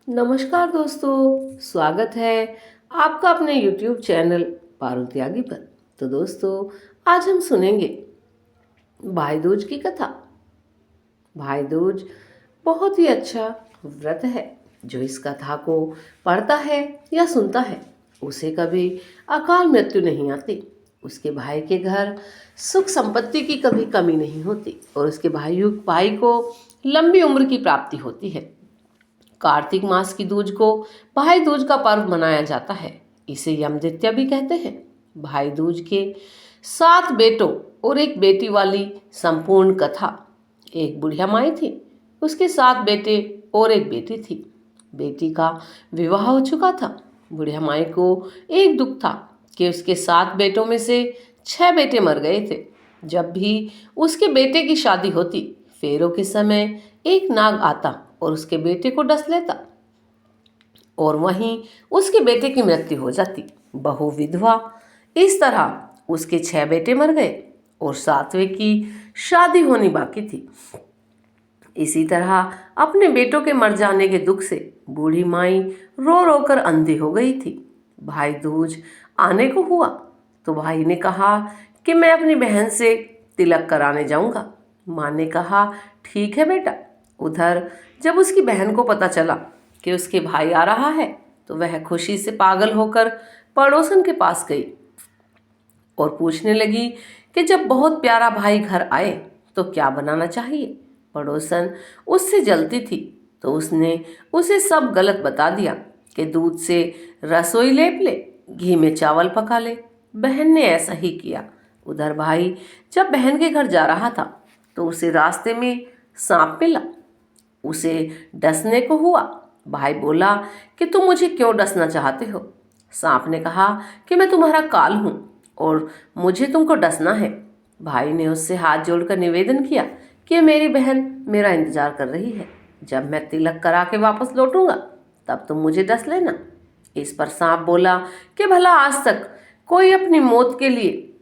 नमस्कार दोस्तों, स्वागत है आपका अपने YouTube चैनल पारुल त्यागी पर। तो दोस्तों, आज हम सुनेंगे भाई दूज की कथा। भाई दूज बहुत ही अच्छा व्रत है। जो इस कथा को पढ़ता है या सुनता है उसे कभी अकाल मृत्यु नहीं आती। उसके भाई के घर सुख संपत्ति की कभी कमी नहीं होती और उसके भाई को लंबी उम्र की प्राप्ति होती है। कार्तिक मास की दूज को भाई दूज का पर्व मनाया जाता है। इसे यम द्वितीया भी कहते हैं। भाई दूज के 7 बेटों और एक बेटी वाली संपूर्ण कथा। एक बुढ़िया माई थी, उसके 7 बेटे और एक बेटी थी। बेटी का विवाह हो चुका था। बुढ़िया माई को एक दुख था कि उसके 7 बेटों में से 6 बेटे मर गए थे। जब भी उसके बेटे की शादी होती, फेरों के समय एक नाग आता और उसके बेटे को डस लेता और वहीं उसके बेटे की मृत्यु हो जाती। बहू विधवा। इस तरह उसके 6 बेटे मर गए और 7वें की शादी होनी बाकी थी। इसी तरह अपने बेटों के मर जाने के दुख से बूढ़ी माई रो रो कर अंधी हो गई थी। भाई दूज आने को हुआ तो भाई ने कहा कि मैं अपनी बहन से तिलक कराने जाऊंगा। माँ ने कहा ठीक है बेटा। उधर जब उसकी बहन को पता चला कि उसके भाई आ रहा है तो वह खुशी से पागल होकर पड़ोसन के पास गई और पूछने लगी कि जब बहुत प्यारा भाई घर आए तो क्या बनाना चाहिए। पड़ोसन उससे जलती थी तो उसने उसे सब गलत बता दिया कि दूध से रसोई लेप ले, घी में चावल पका ले। बहन ने ऐसा ही किया। उधर भाई जब बहन के घर जा रहा था तो उसे रास्ते में सांप मिला। उसे डसने को हुआ। भाई बोला कि तुम मुझे क्यों डसना चाहते हो। सांप ने कहा कि मैं तुम्हारा काल हूँ और मुझे तुमको डसना है। भाई ने उससे हाथ जोड़कर निवेदन किया कि मेरी बहन मेरा इंतजार कर रही है। जब मैं तिलक करा के वापस लौटूंगा तब तुम मुझे डस लेना। इस पर सांप बोला कि भला आज तक कोई अपनी मौत के लिए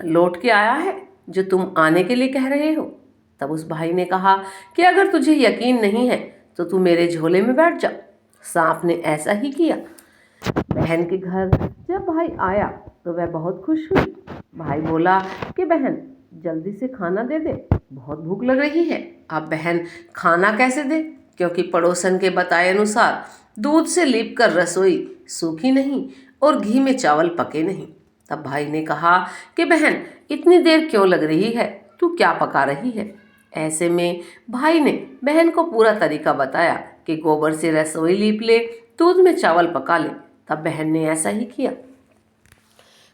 लौट के आया है जो तुम आने के लिए कह रहे हो। तब उस भाई ने कहा कि अगर तुझे यकीन नहीं है तो तू मेरे झोले में बैठ जा। सांप ने ऐसा ही किया। बहन के घर जब भाई आया तो वह बहुत खुश हुई। भाई बोला कि बहन जल्दी से खाना दे दे, बहुत भूख लग रही है। अब बहन खाना कैसे दे, क्योंकि पड़ोसन के बताए अनुसार दूध से लीप कर रसोई सूखी नहीं और घी में चावल पके नहीं। तब भाई ने कहा कि बहन इतनी देर क्यों लग रही है, तू क्या पका रही है। ऐसे में भाई ने बहन को पूरा तरीका बताया कि गोबर से रसोई लीप ले, दूध में चावल पका ले। तब बहन ने ऐसा ही किया।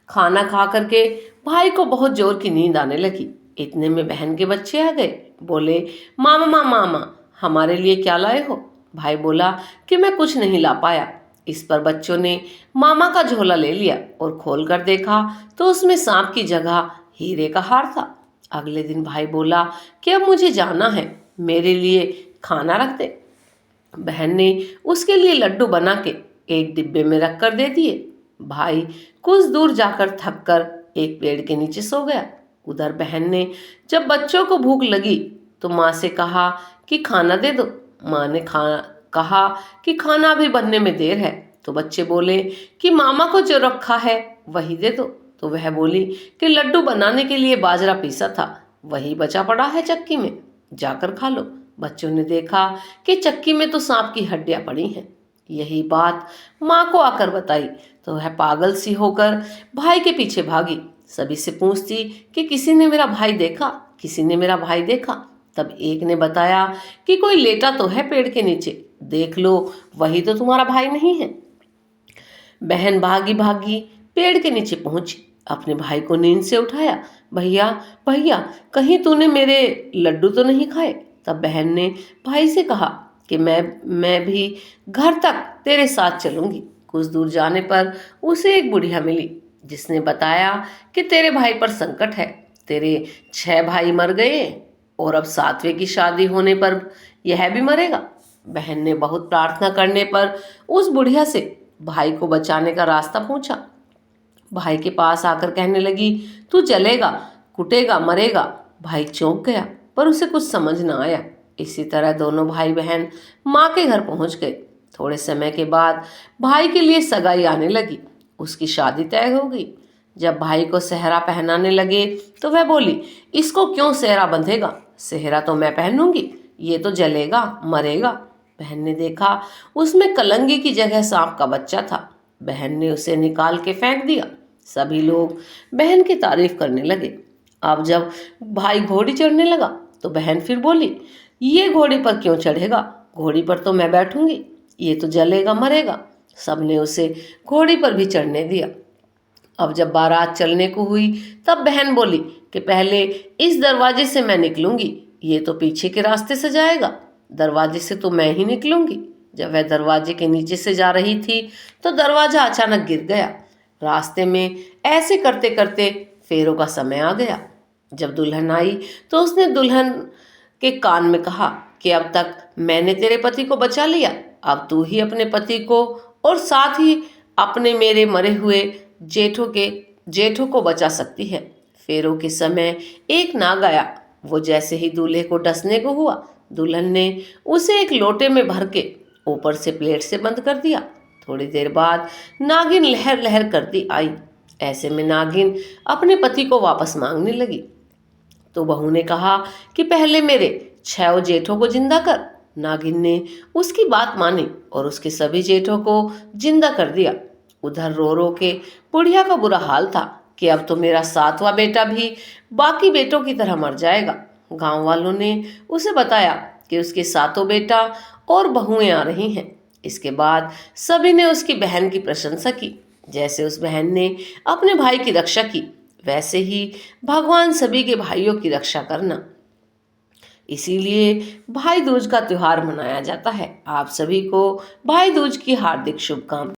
खाना खा करके भाई को बहुत जोर की नींद आने लगी। इतने में बहन के बच्चे आ गए। बोले मामा मामा हमारे लिए क्या लाए हो। भाई बोला कि मैं कुछ नहीं ला पाया। इस पर बच्चों ने मामा का झोला ले लिया और खोल कर देखा तो उसमें सांप की जगह हीरे का हार था। अगले दिन भाई बोला कि अब मुझे जाना है, मेरे लिए खाना रख दे। बहन ने उसके लिए लड्डू बना के एक डिब्बे में रख कर दे दिए। भाई कुछ दूर जाकर थक कर एक पेड़ के नीचे सो गया। उधर बहन ने जब बच्चों को भूख लगी तो माँ से कहा कि खाना दे दो। माँ ने कहा कि खाना अभी बनने में देर है। तो बच्चे बोले कि मामा को जो रखा है वही दे दो। तो वह बोली कि लड्डू बनाने के लिए बाजरा पीसा था, वही बचा पड़ा है चक्की में, जाकर खा लो। बच्चों ने देखा कि चक्की में तो सांप की हड्डियां पड़ी हैं। यही बात माँ को आकर बताई तो वह पागल सी होकर भाई के पीछे भागी। सभी से पूछती कि किसी ने मेरा भाई देखा, किसी ने मेरा भाई देखा। तब एक ने बताया कि कोई लेटा तो है पेड़ के नीचे, देख लो, वही तो तुम्हारा भाई नहीं है। बहन भागी भागी पेड़ के नीचे पहुंची, अपने भाई को नींद से उठाया। भैया भैया कहीं तूने मेरे लड्डू तो नहीं खाए। तब बहन ने भाई से कहा कि मैं भी घर तक तेरे साथ चलूंगी। कुछ दूर जाने पर उसे एक बुढ़िया मिली जिसने बताया कि तेरे भाई पर संकट है, तेरे 6 भाई मर गए और अब 7वें की शादी होने पर यह भी मरेगा। बहन ने बहुत प्रार्थना करने पर उस बुढ़िया से भाई को बचाने का रास्ता पूछा। भाई के पास आकर कहने लगी तू जलेगा, कुटेगा, मरेगा। भाई चौंक गया पर उसे कुछ समझ न आया। इसी तरह दोनों भाई बहन माँ के घर पहुंच गए। थोड़े समय के बाद भाई के लिए सगाई आने लगी। उसकी शादी तय हो गई। जब भाई को सेहरा पहनाने लगे तो वह बोली, इसको क्यों सेहरा बंधेगा? सेहरा तो मैं पहनूंगी, ये तो जलेगा मरेगा। बहन ने देखा उसमें कलंगी की जगह सांप का बच्चा था। बहन ने उसे निकाल के फेंक दिया। सभी लोग बहन की तारीफ करने लगे। अब जब भाई घोड़ी चढ़ने लगा तो बहन फिर बोली, ये घोड़ी पर क्यों चढ़ेगा? घोड़ी पर तो मैं बैठूंगी, ये तो जलेगा मरेगा। सबने उसे घोड़ी पर भी चढ़ने दिया। अब जब बारात चलने को हुई तब बहन बोली कि पहले इस दरवाजे से मैं निकलूंगी, ये तो पीछे के रास्ते से जाएगा। दरवाजे से तो मैं ही निकलूंगी। जब वह दरवाजे के नीचे से जा रही थी तो दरवाजा अचानक गिर गया। रास्ते में ऐसे करते करते फेरों का समय आ गया। जब दुल्हन आई तो उसने दुल्हन के कान में कहा कि अब तक मैंने तेरे पति को बचा लिया, अब तू ही अपने पति को और साथ ही अपने मेरे मरे हुए जेठों को बचा सकती है। फेरों के समय एक नाग आया। वो जैसे ही दूल्हे को डसने को हुआ, दुल्हन ने उसे एक लोटे में भर के ऊपर से प्लेट से बंद कर दिया। थोड़ी देर बाद नागिन लहर लहर करती आई। ऐसे में नागिन अपने पति को वापस मांगने लगी। तो बहू ने कहा कि पहले मेरे 6 जेठों को जिंदा कर। नागिन ने उसकी बात मानी और उसके सभी जेठों को जिंदा कर दिया। उधर रो रो के बुढ़िया का बुरा हाल था कि अब तो मेरा 7वां बेटा भी बाकी बेटों की तरह मर जाएगा। गांव वालों ने उसे बताया कि उसके 7 बेटा और बहुएं आ रही हैं। इसके बाद सभी ने उसकी बहन की प्रशंसा की। जैसे उस बहन ने अपने भाई की रक्षा की, वैसे ही भगवान सभी के भाइयों की रक्षा करना। इसीलिए भाई दूज का त्योहार मनाया जाता है। आप सभी को भाई दूज की हार्दिक शुभकामनाएं।